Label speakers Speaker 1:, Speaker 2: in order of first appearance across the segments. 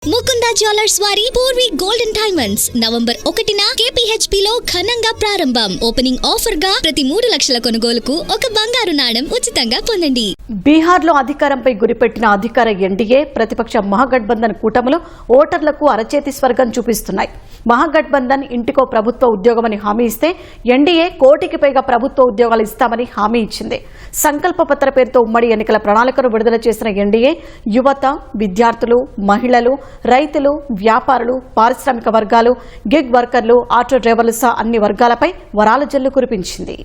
Speaker 1: Mukunda jewellers వారి Purvi golden diamonds November 1న KPHP లో ఘనంగా ప్రారంభం. ఓపెనింగ్ ఆఫర్ గా ప్రతి 3 లక్షల కొనుగోలుకు ఒక బంగారు నాణెం ఉచితంగా పొందండి.
Speaker 2: బీహార్లో అధికారంపై గురిపెట్టిన అధికార ఎన్డీఏ ప్రతిపక్ష మహాగఠబంధన్ కూటములు ఓటర్లకు అరచేతి స్వర్గం చూపిస్తున్నాయి. మహాగఠబంధన్ ఇంటికో ప్రభుత్వ ఉద్యోగమని హామీ ఇస్తే ఎన్డీఏ కోటికి పైగా ప్రభుత్వ ఉద్యోగాలు ఇస్తామని హామీ ఇచ్చింది. సంకల్ప పత్ర పేరుతో ఉమ్మడి ఎన్నికల ప్రణాళికను విడుదల చేసిన ఎన్డీఏ యువత, విద్యార్థులు, మహిళలు, రైతులు, వ్యాపారులు, పారిశ్రామిక వర్గాలు, గిగ్ వర్కర్లు, ఆటో డ్రైవర్లు సహా అన్ని వర్గాలపై వరాల జల్లు కురిపించింది.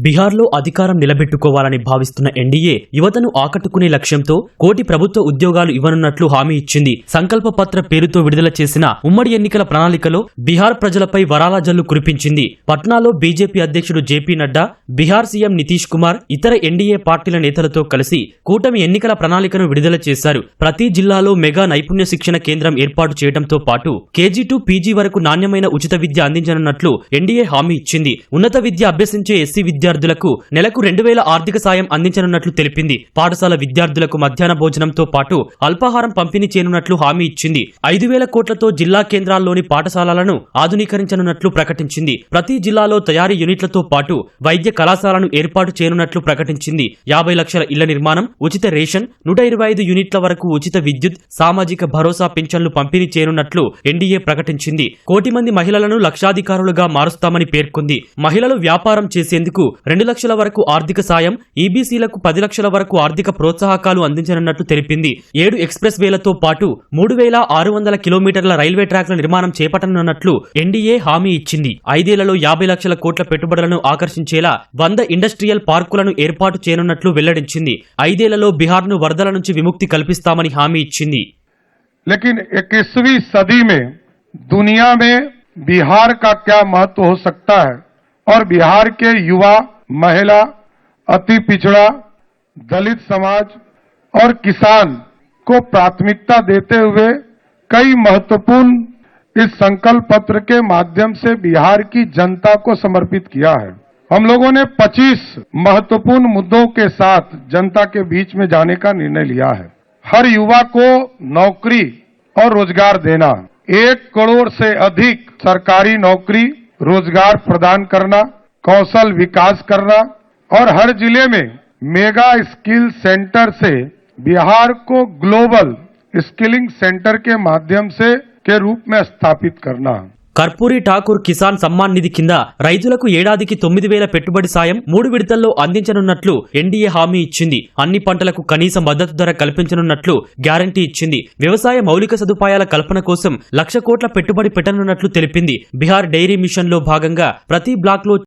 Speaker 3: బీహార్లో అధికారం నిలబెట్టుకోవాలని భావిస్తున్న ఎన్డీఏ యువతను ఆకట్టుకునే లక్ష్యంతో కోటి ప్రభుత్వ ఉద్యోగాలు ఇవ్వనున్నట్లు హామీ ఇచ్చింది. సంకల్ప పత్ర పేరుతో విడుదల చేసిన ఉమ్మడి ఎన్నికల ప్రణాళికలో బీహార్ ప్రజలపై వరాల జల్లు కురిపించింది. పట్నాలో బీజేపీ అధ్యక్షుడు జేపీ నడ్డా, బీహార్ సీఎం నితీష్ కుమార్ ఇతర ఎన్డీఏ పార్టీల నేతలతో కలిసి కూటమి ఎన్నికల ప్రణాళికను విడుదల చేశారు. ప్రతి జిల్లాలో మెగా నైపుణ్య శిక్షణ కేంద్రం ఏర్పాటు చేయడంతో పాటు కేజీ టు పీజీ వరకు నాణ్యమైన ఉచిత విద్య అందించనున్నట్లు ఎన్డీఏ హామీ ఇచ్చింది. ఉన్నత విద్య అభ్యసించే ఎస్సీ విద్యార్థులకు నెలకు 2000 ఆర్థిక సాయం అందించనున్నట్లు తెలిపింది. పాఠశాల విద్యార్థులకు మధ్యాహ్న భోజనంతో పాటు అల్పాహారం పంపిణీ చేయనున్నట్లు హామీ ఇచ్చింది. 5000 కోట్లతో జిల్లా కేంద్రాల్లోని పాఠశాలలను ఆధునీకరించనున్నట్లు ప్రకటించింది. ప్రతి జిల్లాలో తయారీ యూనిట్లతో పాటు వైద్య కళాశాలను ఏర్పాటు చేయనున్నట్లు ప్రకటించింది. 50 లక్షల ఇళ్ల నిర్మాణం, ఉచిత రేషన్, 125 యూనిట్ల వరకు ఉచిత విద్యుత్, సామాజిక భరోసా పింఛన్లు పంపిణీ చేయనున్నట్లు ఎన్డీఏ ప్రకటించింది. 1 కోటి మంది మహిళలను లక్షాధికారులుగా మారుస్తామని పేర్కొంది. మహిళలు వ్యాపారం చేసేందుకు 2 లక్షల వరకు ఆర్థిక సాయం, ఈబీసీలకు 10 లక్షల వరకు ఆర్థిక ప్రోత్సాహకాలు అందించనున్నట్లు తెలిపింది. 7 ఎక్స్ప్రెస్ వేలతో పాటు 3600 కిలోమీటర్ల రైల్వే ట్రాక్ల నిర్మాణం చేపట్టనున్నట్లు ఎన్డీఏ హామీ ఇచ్చింది. 5 ఏళ్లలో 50 లక్షల కోట్ల పెట్టుబడులను ఆకర్షించేలా 100 ఇండస్ట్రియల్ పార్కులను ఏర్పాటు చేయనున్నట్లు వెల్లడించింది. 5 ఏళ్లలో బిహార్ను వరదల నుంచి విముక్తి కల్పిస్తామని హామీ ఇచ్చింది.
Speaker 4: लेकिन 21वीं सदी में दुनिया में बिहार का क्या महत्व हो सकता है और बिहार के युवा, महिला, अति पिछड़ा, दलित समाज और किसान को प्राथमिकता देते हुए कई महत्वपूर्ण इस संकल्प पत्र के माध्यम से बिहार की जनता को समर्पित किया है. हम लोगों ने 25 महत्वपूर्ण मुद्दों के साथ जनता के बीच में जाने का निर्णय लिया है. हर युवा को नौकरी और रोजगार देना, 1 करोड़ से अधिक सरकारी नौकरी, रोजगार प्रदान करना, कौशल विकास करना और हर जिले में मेगा स्किल सेंटर से बिहार को ग्लोबल स्किलिंग सेंटर के माध्यम से के रूप में स्थापित करना.
Speaker 3: కర్పూరి ఠాకూర్ కిసాన్ సమ్మాన్ నిధి కింద రైతులకు ఏడాదికి 9000 పెట్టుబడి సాయం 3 విడతల్లో అందించనున్నట్లు ఎన్డీఏ హామీ ఇచ్చింది. అన్ని పంటలకు కనీస మద్దతు ధర కల్పించనున్నట్లు గ్యారంటీ ఇచ్చింది. వ్యవసాయ మౌలిక సదుపాయాల కల్పన కోసం 1,00,000 కోట్ల పెట్టుబడి పెట్టనున్నట్లు తెలిపింది. బీహార్ డైరీ మిషన్ లో భాగంగా ప్రతి బ్లాక్ లో